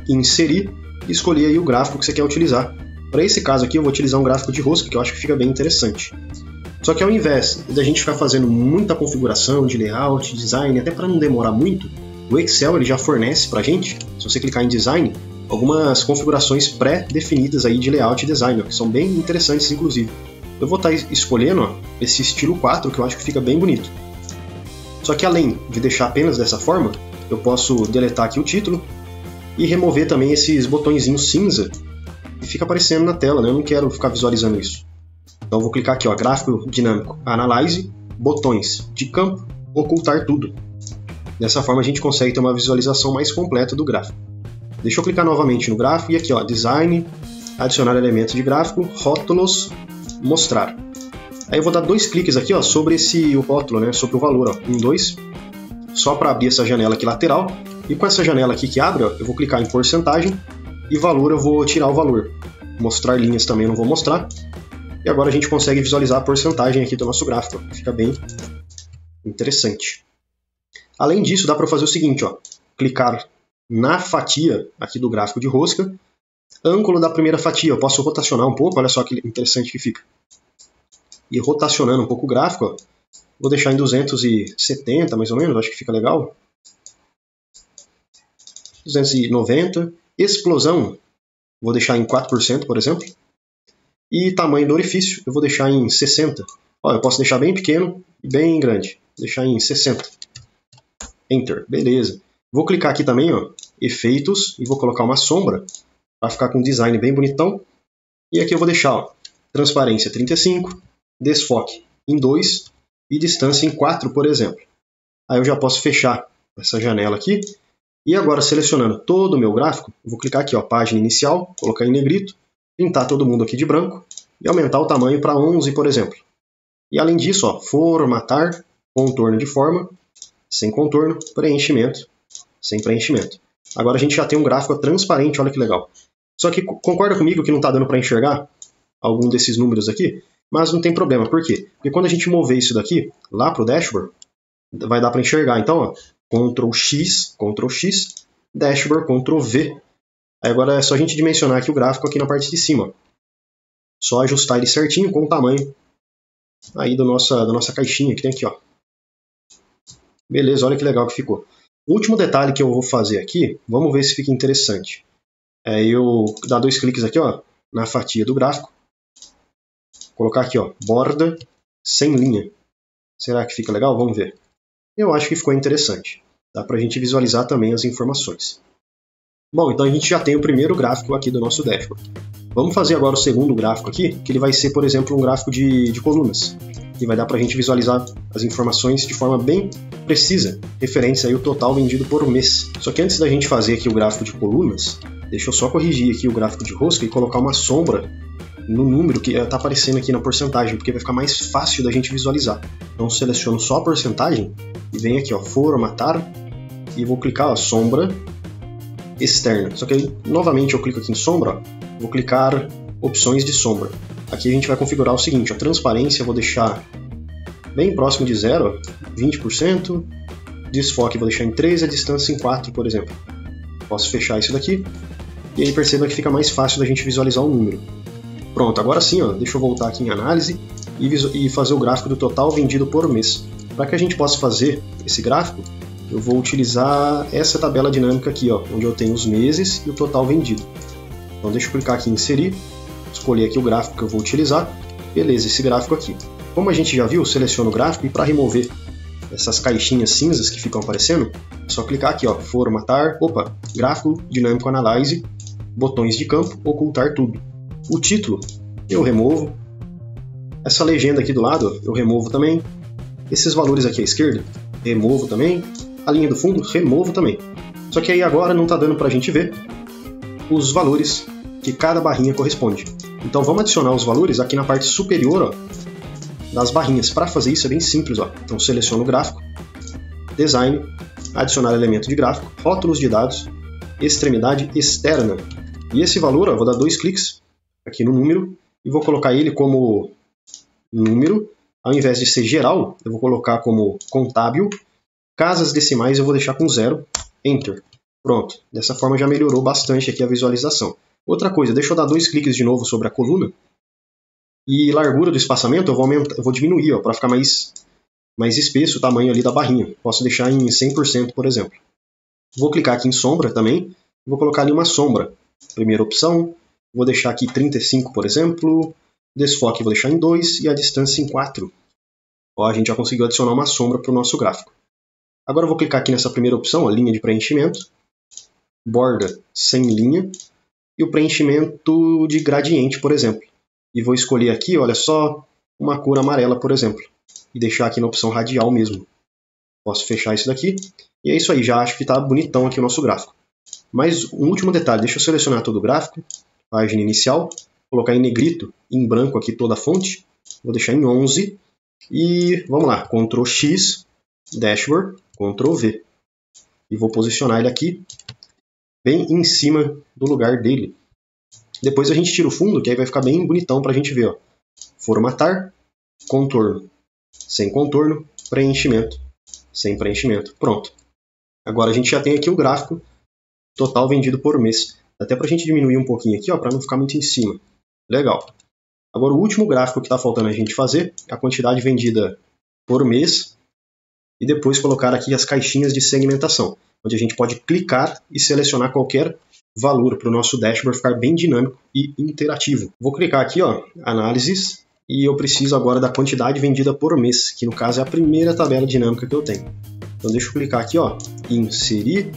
inserir e escolher aí o gráfico que você quer utilizar. Para esse caso aqui eu vou utilizar um gráfico de rosca, que eu acho que fica bem interessante. Só que ao invés da gente ficar fazendo muita configuração de layout, design, até para não demorar muito, o Excel ele já fornece para a gente, se você clicar em design, algumas configurações pré-definidas aí de layout e design, ó, que são bem interessantes, inclusive. Eu vou estar escolhendo ó, esse estilo 4, que eu acho que fica bem bonito. Só que além de deixar apenas dessa forma, eu posso deletar aqui o título e remover também esses botõezinhos cinza que fica aparecendo na tela, né? Eu não quero ficar visualizando isso. Então eu vou clicar aqui, ó, gráfico dinâmico, Analyze, botões de campo, ocultar tudo. Dessa forma a gente consegue ter uma visualização mais completa do gráfico. Deixa eu clicar novamente no gráfico e aqui, ó, Design, adicionar elementos de gráfico, rótulos, mostrar. Aí eu vou dar 2 cliques aqui, ó, sobre o rótulo, né, sobre o valor, ó, 1, 2, só para abrir essa janela aqui lateral. E com essa janela aqui que abre, ó, eu vou clicar em porcentagem e valor eu vou tirar o valor. Mostrar linhas também eu não vou mostrar. E agora a gente consegue visualizar a porcentagem aqui do nosso gráfico, ó, fica bem interessante. Além disso, dá para fazer o seguinte, ó, clicar na fatia aqui do gráfico de rosca, ângulo da primeira fatia, eu posso rotacionar um pouco, olha só que interessante que fica. E rotacionando um pouco o gráfico, ó, vou deixar em 270 mais ou menos, acho que fica legal. 290, explosão, vou deixar em 4%, por exemplo. E tamanho do orifício, eu vou deixar em 60. Ó, eu posso deixar bem pequeno e bem grande, vou deixar em 60. Enter, beleza. Vou clicar aqui também, ó, efeitos, e vou colocar uma sombra, para ficar com um design bem bonitão. E aqui eu vou deixar, ó, transparência 35, desfoque em 2 e distância em 4, por exemplo. Aí eu já posso fechar essa janela aqui. E agora, selecionando todo o meu gráfico, eu vou clicar aqui, ó, página inicial, colocar em negrito, pintar todo mundo aqui de branco e aumentar o tamanho para 11, por exemplo. E além disso, ó, formatar, contorno de forma, sem contorno, preenchimento, sem preenchimento. Agora a gente já tem um gráfico transparente, olha que legal. Só que concorda comigo que não está dando para enxergar algum desses números aqui? Mas não tem problema, por quê? Porque quando a gente mover isso daqui lá para o dashboard, vai dar para enxergar. Então, ó, Ctrl X, Dashboard, Ctrl V. Aí agora é só a gente dimensionar aqui o gráfico aqui na parte de cima. Ó. Só ajustar ele certinho com o tamanho aí da nossa caixinha que tem aqui, ó. Beleza, olha que legal que ficou. O último detalhe que eu vou fazer aqui, vamos ver se fica interessante. É eu dar 2 cliques aqui, ó, na fatia do gráfico. Colocar aqui, ó, borda sem linha. Será que fica legal? Vamos ver. Eu acho que ficou interessante. Dá pra gente visualizar também as informações. Bom, então a gente já tem o primeiro gráfico aqui do nosso dashboard. Vamos fazer agora o segundo gráfico aqui, que ele vai ser, por exemplo, um gráfico de colunas. E vai dar pra gente visualizar as informações de forma bem precisa, referentes aí ao total vendido por mês. Só que antes da gente fazer aqui o gráfico de colunas, deixa eu só corrigir aqui o gráfico de rosca e colocar uma sombra no número que está aparecendo aqui na porcentagem, porque vai ficar mais fácil da gente visualizar. Então seleciono só a porcentagem e venho aqui, ó, formatar, e vou clicar, ó, sombra externa. Só que aí, novamente, eu clico aqui em sombra, ó, vou clicar opções de sombra. Aqui a gente vai configurar o seguinte, a transparência eu vou deixar bem próximo de 0, 20%, desfoque eu vou deixar em 3, a distância em 4, por exemplo. Posso fechar isso daqui, e aí perceba que fica mais fácil da gente visualizar o número. Pronto, agora sim, ó, deixa eu voltar aqui em análise e fazer o gráfico do total vendido por mês. Para que a gente possa fazer esse gráfico, eu vou utilizar essa tabela dinâmica aqui, ó, onde eu tenho os meses e o total vendido. Então deixa eu clicar aqui em inserir, escolher aqui o gráfico que eu vou utilizar. Beleza, esse gráfico aqui. Como a gente já viu, seleciono o gráfico e para remover essas caixinhas cinzas que ficam aparecendo, é só clicar aqui, ó, formatar, gráfico dinâmico analyze, botões de campo, ocultar tudo. O título eu removo, essa legenda aqui do lado eu removo também, esses valores aqui à esquerda removo também, a linha do fundo removo também. Só que aí agora não está dando para a gente ver os valores que cada barrinha corresponde. Então vamos adicionar os valores aqui na parte superior, ó, das barrinhas. Para fazer isso é bem simples, ó. Então seleciono o gráfico, design, adicionar elemento de gráfico, rótulos de dados, extremidade externa. E esse valor, ó, vou dar 2 cliques aqui no número e vou colocar ele como número. Ao invés de ser geral, eu vou colocar como contábil. Casas decimais eu vou deixar com 0. Enter. Pronto. Dessa forma já melhorou bastante aqui a visualização. Outra coisa, deixa eu dar 2 cliques de novo sobre a coluna. E largura do espaçamento eu vou diminuir, para ficar mais espesso o tamanho ali da barrinha. Posso deixar em 100%, por exemplo. Vou clicar aqui em sombra também. Vou colocar ali uma sombra. primeira opção, vou deixar aqui 35, por exemplo, desfoque vou deixar em 2 e a distância em 4. Ó, a gente já conseguiu adicionar uma sombra para o nosso gráfico. Agora eu vou clicar aqui nessa primeira opção, a linha de preenchimento, borda sem linha e o preenchimento de gradiente, por exemplo. E vou escolher aqui, olha só, uma cor amarela, por exemplo, e deixar aqui na opção radial mesmo. Posso fechar isso daqui, e é isso aí, já acho que está bonitão aqui o nosso gráfico. Mas um último detalhe, deixa eu selecionar todo o gráfico, página inicial, colocar em negrito, em branco aqui toda a fonte, vou deixar em 11, e vamos lá, Ctrl X, Dashboard, Ctrl V. E vou posicionar ele aqui, bem em cima do lugar dele. Depois a gente tira o fundo, que aí vai ficar bem bonitão para a gente ver. Ó. Formatar, contorno, sem contorno, preenchimento, sem preenchimento. Pronto. Agora a gente já tem aqui o gráfico total vendido por mês. Até para a gente diminuir um pouquinho aqui, para não ficar muito em cima. Legal. Agora o último gráfico que está faltando a gente fazer, a quantidade vendida por mês, e depois colocar aqui as caixinhas de segmentação, onde a gente pode clicar e selecionar qualquer valor para o nosso dashboard ficar bem dinâmico e interativo. Vou clicar aqui, ó, análises, e eu preciso agora da quantidade vendida por mês, que no caso é a primeira tabela dinâmica que eu tenho. Então deixa eu clicar aqui, ó, inserir,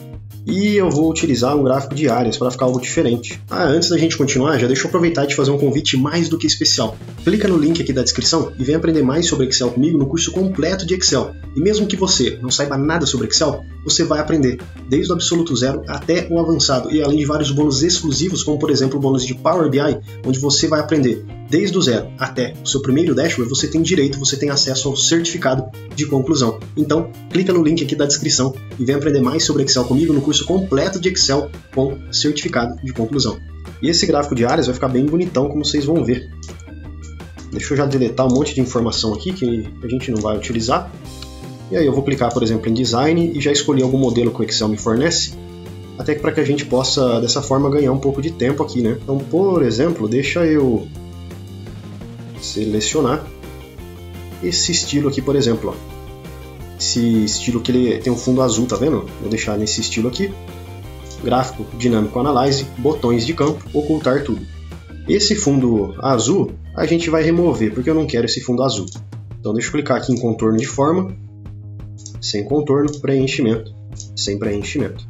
e eu vou utilizar um gráfico de áreas para ficar algo diferente. Antes da gente continuar, já deixa eu aproveitar e te fazer um convite mais do que especial. Clica no link aqui da descrição e vem aprender mais sobre Excel comigo no curso completo de Excel. E mesmo que você não saiba nada sobre Excel, você vai aprender desde o absoluto zero até o avançado, e além de vários bônus exclusivos, como por exemplo o bônus de Power BI, onde você vai aprender desde o zero até o seu primeiro dashboard, você tem direito, você tem acesso ao certificado de conclusão. Então, clica no link aqui da descrição e vem aprender mais sobre Excel comigo no curso completo de Excel com certificado de conclusão. E esse gráfico de áreas vai ficar bem bonitão, como vocês vão ver. Deixa eu já deletar um monte de informação aqui que a gente não vai utilizar. E aí eu vou clicar, por exemplo, em Design e já escolher algum modelo que o Excel me fornece, até para que a gente possa, dessa forma, ganhar um pouco de tempo aqui, né? Então, por exemplo, deixa eu selecionar esse estilo aqui, por exemplo, ó. Esse estilo que ele tem um fundo azul, tá vendo? Vou deixar nesse estilo aqui. Gráfico dinâmico Analyze, botões de campo, ocultar tudo. Esse fundo azul a gente vai remover, porque eu não quero esse fundo azul. Então deixa eu clicar aqui em contorno de forma, sem contorno, preenchimento, sem preenchimento.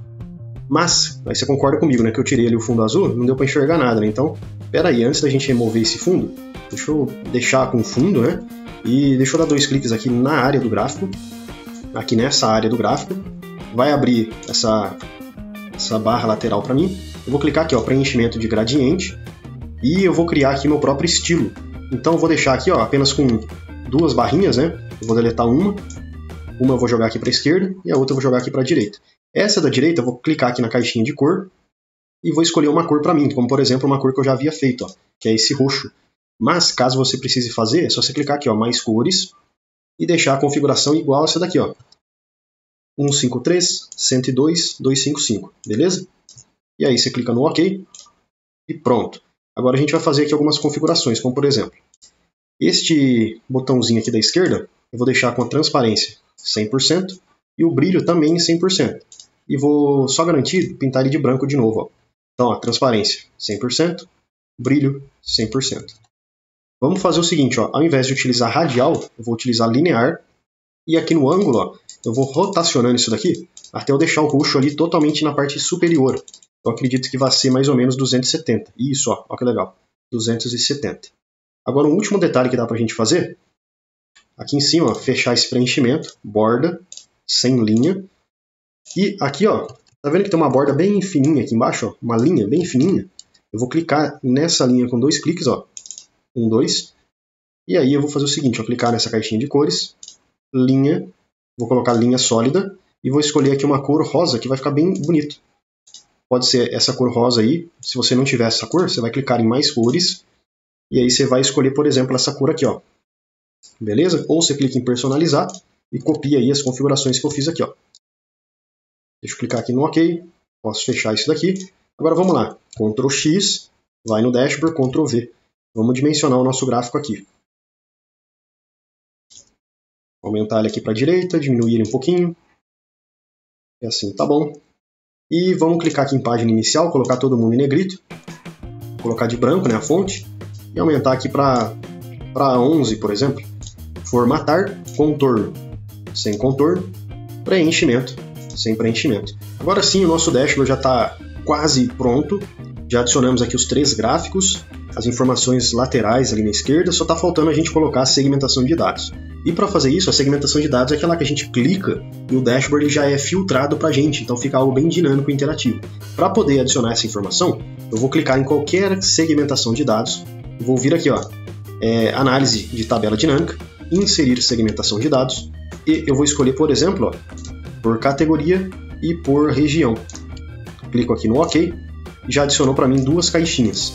Mas, aí você concorda comigo, né, que eu tirei ali o fundo azul, não deu para enxergar nada, né? Então, espera aí, antes da gente remover esse fundo, deixa eu deixar com fundo, né? E deixa eu dar 2 cliques aqui na área do gráfico, aqui nessa área do gráfico, vai abrir essa barra lateral para mim. Eu vou clicar aqui, ó, preenchimento de gradiente, e eu vou criar aqui meu próprio estilo. Então eu vou deixar aqui, ó, apenas com 2 barrinhas, né? Eu vou deletar uma eu vou jogar aqui para a esquerda e a outra eu vou jogar aqui para a direita. Essa da direita eu vou clicar aqui na caixinha de cor e vou escolher uma cor para mim, como por exemplo uma cor que eu já havia feito, ó, que é esse roxo. Mas caso você precise fazer, é só você clicar aqui, ó, mais cores, e deixar a configuração igual a essa daqui, ó, 153, 102, 255, beleza? E aí você clica no OK e pronto. Agora a gente vai fazer aqui algumas configurações, como por exemplo, este botãozinho aqui da esquerda, eu vou deixar com a transparência 100% e o brilho também em 100%. E vou só garantir pintar ele de branco de novo, ó. Então, ó, transparência 100%, brilho 100%. Vamos fazer o seguinte, ó, ao invés de utilizar radial, eu vou utilizar linear, e aqui no ângulo, ó, eu vou rotacionando isso daqui até eu deixar o roxo ali totalmente na parte superior. Eu acredito que vai ser mais ou menos 270. Isso, ó que legal, 270. Agora, um último detalhe que dá pra gente fazer, aqui em cima, ó, fechar esse preenchimento, borda, sem linha, e aqui, ó, tá vendo que tem uma borda bem fininha aqui embaixo, ó, uma linha bem fininha? Eu vou clicar nessa linha com 2 cliques, ó, 1, 2, e aí eu vou fazer o seguinte, vou clicar nessa caixinha de cores, linha, vou colocar linha sólida, e vou escolher aqui uma cor rosa, que vai ficar bem bonito. Pode ser essa cor rosa aí, se você não tiver essa cor, você vai clicar em mais cores, e aí você vai escolher, por exemplo, essa cor aqui, ó. Beleza? Ou você clica em personalizar e copia aí as configurações que eu fiz aqui, ó. Deixa eu clicar aqui no OK, posso fechar isso daqui. Agora vamos lá, Ctrl X, vai no Dashboard, Ctrl V. Vamos dimensionar o nosso gráfico aqui. Aumentar ele aqui para a direita, diminuir ele um pouquinho. E assim, tá bom. E vamos clicar aqui em página inicial, colocar todo mundo em negrito, colocar de branco, né, a fonte, e aumentar aqui para 11, por exemplo. Formatar, contorno, sem contorno, preenchimento, sem preenchimento. Agora sim, o nosso dashboard já está quase pronto. Já adicionamos aqui os 3 gráficos, as informações laterais ali na esquerda, só está faltando a gente colocar a segmentação de dados. E para fazer isso, a segmentação de dados é aquela que a gente clica e o dashboard já é filtrado para a gente, então fica algo bem dinâmico e interativo. Para poder adicionar essa informação, eu vou clicar em qualquer segmentação de dados, vou vir aqui, ó, análise de tabela dinâmica, inserir segmentação de dados, e eu vou escolher, por exemplo, ó, por categoria e por região. Clico aqui no OK, já adicionou para mim 2 caixinhas.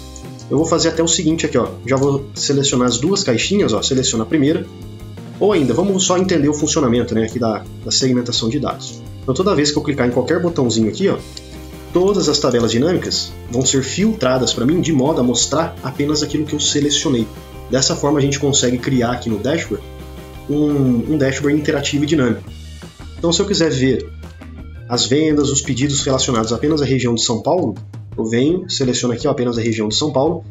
Eu vou fazer até o seguinte aqui, ó, já vou selecionar as 2 caixinhas, ó, seleciona a primeira, ou ainda, vamos só entender o funcionamento, né, aqui da segmentação de dados. Então toda vez que eu clicar em qualquer botãozinho aqui, ó, todas as tabelas dinâmicas vão ser filtradas para mim de modo a mostrar apenas aquilo que eu selecionei. Dessa forma a gente consegue criar aqui no dashboard um dashboard interativo e dinâmico. Então se eu quiser ver as vendas, os pedidos relacionados apenas à região de São Paulo, eu venho, seleciono aqui, ó, apenas a região de São Paulo,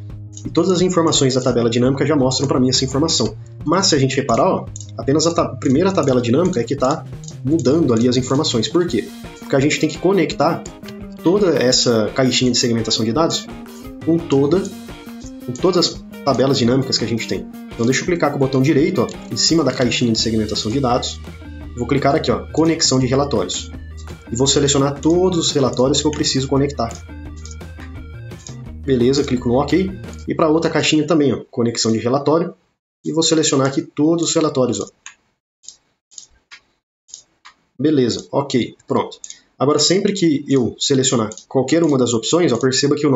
e todas as informações da tabela dinâmica já mostram para mim essa informação. Mas se a gente reparar, ó, apenas a primeira tabela dinâmica é que está mudando ali as informações. Por quê? Porque a gente tem que conectar toda essa caixinha de segmentação de dados com todas as tabelas dinâmicas que a gente tem. Então deixa eu clicar com o botão direito, ó, em cima da caixinha de segmentação de dados, vou clicar aqui, ó, conexão de relatórios, e vou selecionar todos os relatórios que eu preciso conectar. Beleza, clico no OK, e para outra caixinha também, ó, conexão de relatório, e vou selecionar aqui todos os relatórios, ó. Beleza, OK, pronto. Agora sempre que eu selecionar qualquer uma das opções, ó, perceba que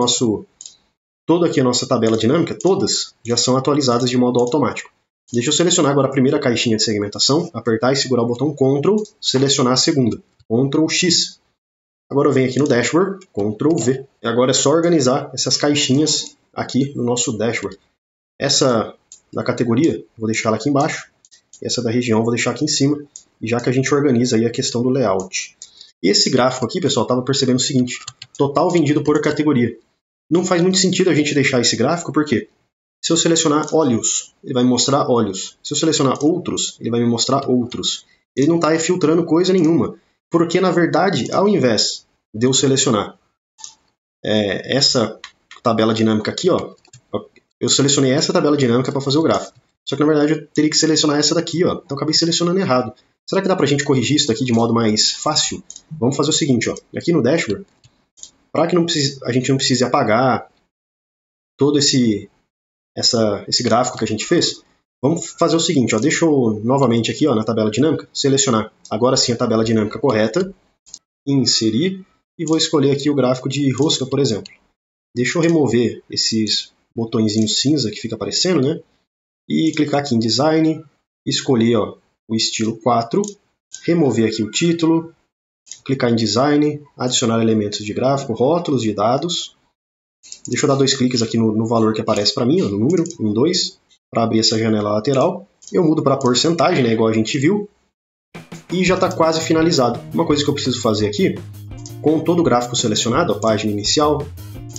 toda aqui a nossa tabela dinâmica, todas já são atualizadas de modo automático. Deixa eu selecionar agora a primeira caixinha de segmentação, apertar e segurar o botão Ctrl, selecionar a segunda, Ctrl X. Agora eu venho aqui no dashboard, Ctrl V. E agora é só organizar essas caixinhas aqui no nosso dashboard. Essa da categoria, vou deixar ela aqui embaixo. Essa da região, vou deixar aqui em cima. E já que a gente organiza aí a questão do layout. Esse gráfico aqui, pessoal, estava percebendo o seguinte. Total vendido por categoria. Não faz muito sentido a gente deixar esse gráfico, porque se eu selecionar óleos, ele vai me mostrar óleos. Se eu selecionar outros, ele vai me mostrar outros. Ele não está filtrando coisa nenhuma. Porque, na verdade, ao invés de eu selecionar essa tabela dinâmica aqui, ó, eu selecionei essa tabela dinâmica para fazer o gráfico. Só que, na verdade, eu teria que selecionar essa daqui, ó. Então, eu acabei selecionando errado. Será que dá para a gente corrigir isso daqui de modo mais fácil? Vamos fazer o seguinte, ó. Aqui no dashboard, para que a gente não precise apagar todo esse gráfico que a gente fez, vamos fazer o seguinte, ó. Deixa eu novamente aqui, ó, na tabela dinâmica, selecionar agora sim a tabela dinâmica correta, inserir, e vou escolher aqui o gráfico de rosca, por exemplo. Deixa eu remover esses botõezinhos cinza que fica aparecendo, né? E clicar aqui em Design, escolher, ó, o estilo 4, remover aqui o título, clicar em Design, adicionar elementos de gráfico, rótulos de dados. Deixa eu dar 2 cliques aqui no valor que aparece para mim, ó, no número, em 2, para abrir essa janela lateral. Eu mudo para porcentagem, né, igual a gente viu, e já está quase finalizado. Uma coisa que eu preciso fazer aqui, com todo o gráfico selecionado, a página inicial,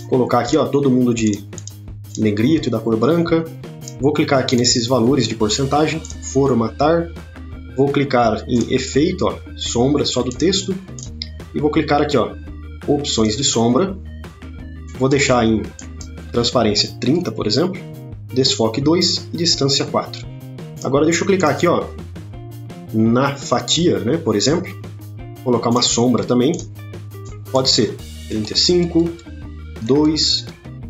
colocar aqui, ó, todo mundo de negrito e da cor branca. Vou clicar aqui nesses valores de porcentagem, formatar, vou clicar em efeito, ó, sombra só do texto, e vou clicar aqui, ó, opções de sombra, vou deixar em transparência 30, por exemplo, desfoque 2 e distância 4. Agora deixa eu clicar aqui, ó, na fatia, né, por exemplo, colocar uma sombra também, pode ser 35, 2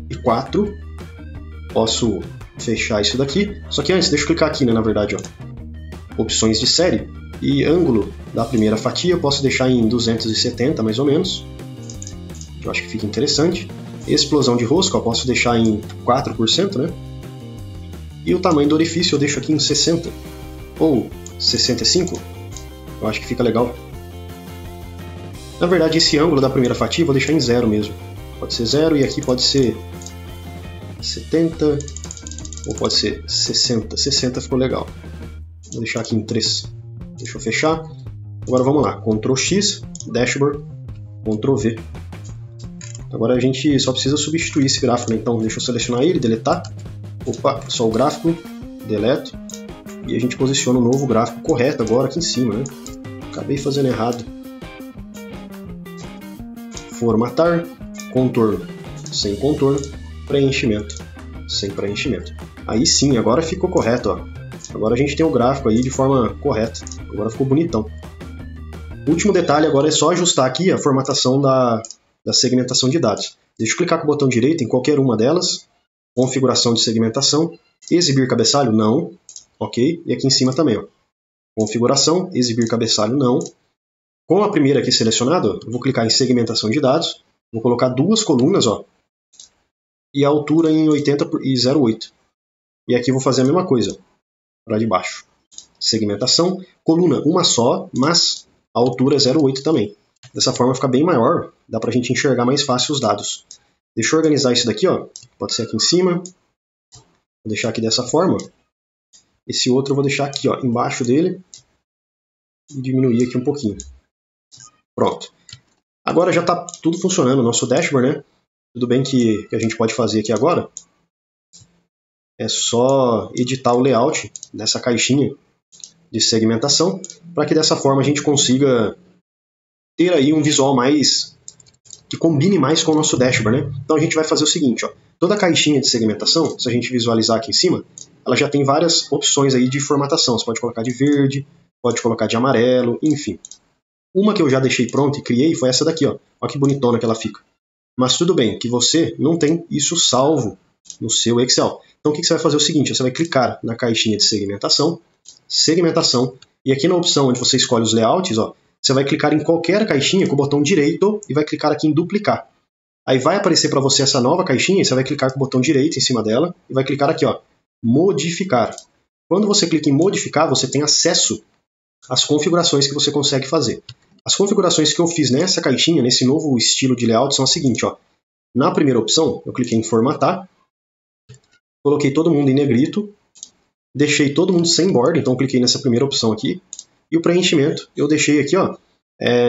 e 4, posso fechar isso daqui, só que antes deixa eu clicar aqui, né, na verdade, ó, opções de série, e ângulo da primeira fatia eu posso deixar em 270 mais ou menos, eu acho que fica interessante. Explosão de rosca eu posso deixar em 4%, né? E o tamanho do orifício eu deixo aqui em 60 ou 65, eu acho que fica legal. Na verdade, esse ângulo da primeira fatia eu vou deixar em 0 mesmo, pode ser 0 e aqui pode ser 70 ou pode ser 60, 60 ficou legal. Vou deixar aqui em 3, deixa eu fechar. Agora vamos lá, Ctrl X, Dashboard, Ctrl V. Agora a gente só precisa substituir esse gráfico, né? Então deixa eu selecionar ele, deletar. Opa, só o gráfico, deleto. E a gente posiciona o novo gráfico correto agora aqui em cima, né? Acabei fazendo errado. Formatar, contorno, sem contorno, preenchimento, sem preenchimento. Aí sim, agora ficou correto, ó. Agora a gente tem o gráfico aí de forma correta. Agora ficou bonitão. O último detalhe agora é só ajustar aqui a formatação da segmentação de dados. Deixa eu clicar com o botão direito em qualquer uma delas. Configuração de segmentação. Exibir cabeçalho? Não. Ok. E aqui em cima também, ó. Configuração, exibir cabeçalho? Não. Com a primeira aqui selecionada, eu vou clicar em segmentação de dados. Vou colocar duas colunas, ó. E a altura em 80 e 0,8. E aqui eu vou fazer a mesma coisa. Para de baixo. Segmentação, coluna uma só, mas a altura é 0,8 também. Dessa forma fica bem maior, dá para a gente enxergar mais fácil os dados. Deixa eu organizar isso daqui, ó. Pode ser aqui em cima. Vou deixar aqui dessa forma. Esse outro eu vou deixar aqui, ó, embaixo dele. E diminuir aqui um pouquinho. Pronto. Agora já está tudo funcionando, o nosso dashboard, né? Tudo bem que a gente pode fazer aqui agora é só editar o layout dessa caixinha de segmentação, para que dessa forma a gente consiga ter aí um visual mais que combine mais com o nosso dashboard, né? Então a gente vai fazer o seguinte, ó, toda a caixinha de segmentação, se a gente visualizar aqui em cima, ela já tem várias opções aí de formatação. Você pode colocar de verde, pode colocar de amarelo, enfim. Uma que eu já deixei pronta e criei foi essa daqui, ó. Olha que bonitona que ela fica. Mas tudo bem, que você não tem isso salvo no seu Excel. Então o que você vai fazer é o seguinte, você vai clicar na caixinha de segmentação, e aqui na opção onde você escolhe os layouts, ó, você vai clicar em qualquer caixinha com o botão direito e vai clicar aqui em duplicar. Aí vai aparecer para você essa nova caixinha e você vai clicar com o botão direito em cima dela e vai clicar aqui, ó, modificar. Quando você clica em modificar, você tem acesso às configurações que você consegue fazer. As configurações que eu fiz nessa caixinha, nesse novo estilo de layout, são as seguintes, ó. Na primeira opção, eu cliquei em formatar, coloquei todo mundo em negrito, deixei todo mundo sem borda, então eu cliquei nessa primeira opção aqui, e o preenchimento eu deixei aqui, ó,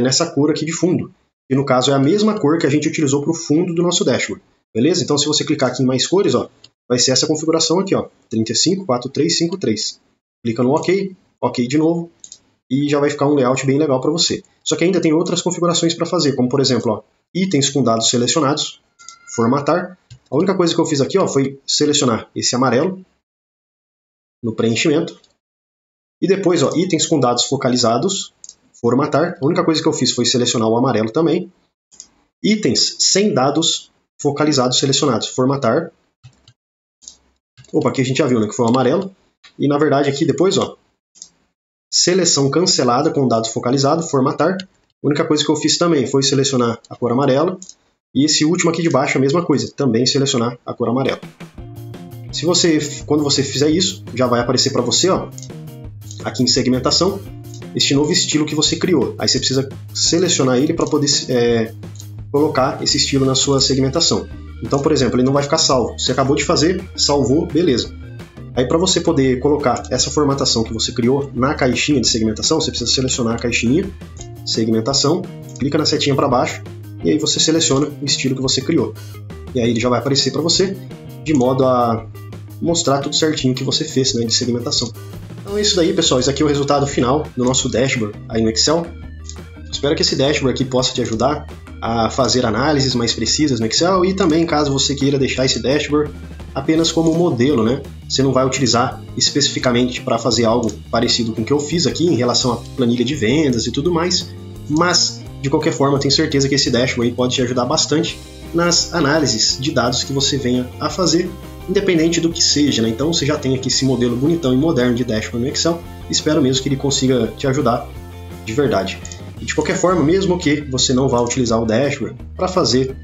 nessa cor aqui de fundo, que no caso é a mesma cor que a gente utilizou para o fundo do nosso dashboard, beleza? Então se você clicar aqui em mais cores, ó, vai ser essa configuração aqui, ó, 354353. Clica no OK, OK de novo, e já vai ficar um layout bem legal para você. Só que ainda tem outras configurações para fazer, como por exemplo, ó, itens com dados selecionados, formatar. A única coisa que eu fiz aqui, ó, foi selecionar esse amarelo no preenchimento. E depois, ó, itens com dados focalizados, formatar. A única coisa que eu fiz foi selecionar o amarelo também. Itens sem dados focalizados selecionados, formatar. Opa, aqui a gente já viu, né, que foi o amarelo. E na verdade aqui depois, ó, seleção cancelada com dados focalizados, formatar. A única coisa que eu fiz também foi selecionar a cor amarela. E esse último aqui de baixo, a mesma coisa, também selecionar a cor amarela. Quando você fizer isso, já vai aparecer para você, ó, aqui em segmentação, este novo estilo que você criou. Aí você precisa selecionar ele para poder colocar esse estilo na sua segmentação. Então, por exemplo, ele não vai ficar salvo. Você acabou de fazer, salvou, beleza. Aí para você poder colocar essa formatação que você criou na caixinha de segmentação, você precisa selecionar a caixinha, segmentação, clica na setinha para baixo, e aí você seleciona o estilo que você criou. E aí ele já vai aparecer para você, de modo a mostrar tudo certinho que você fez, né, de segmentação. Então é isso daí, pessoal. Esse aqui é o resultado final do nosso dashboard aí no Excel. Espero que esse dashboard aqui possa te ajudar a fazer análises mais precisas no Excel e também, caso você queira deixar esse dashboard apenas como modelo, né? Você não vai utilizar especificamente para fazer algo parecido com o que eu fiz aqui em relação à planilha de vendas e tudo mais, mas de qualquer forma, eu tenho certeza que esse dashboard pode te ajudar bastante nas análises de dados que você venha a fazer, independente do que seja, né? Então você já tem aqui esse modelo bonitão e moderno de dashboard no Excel. Espero mesmo que ele consiga te ajudar de verdade. E de qualquer forma, mesmo que você não vá utilizar o dashboard para fazer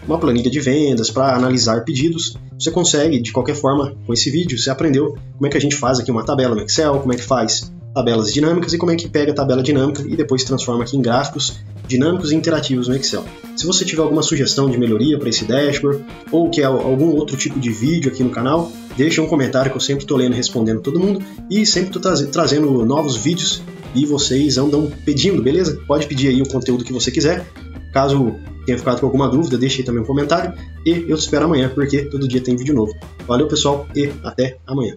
uma planilha de vendas, para analisar pedidos, você consegue, de qualquer forma, com esse vídeo, você aprendeu como é que a gente faz aqui uma tabela no Excel, como é que faz tabelas dinâmicas e como é que pega a tabela dinâmica e depois transforma aqui em gráficos dinâmicos e interativos no Excel. Se você tiver alguma sugestão de melhoria para esse dashboard ou quer algum outro tipo de vídeo aqui no canal, deixa um comentário que eu sempre estou lendo e respondendo todo mundo e sempre estou trazendo novos vídeos e vocês andam pedindo, beleza? Pode pedir aí o conteúdo que você quiser Caso tenha ficado com alguma dúvida, deixe aí também um comentário e eu te espero amanhã, porque todo dia tem vídeo novo. Valeu, pessoal, e até amanhã.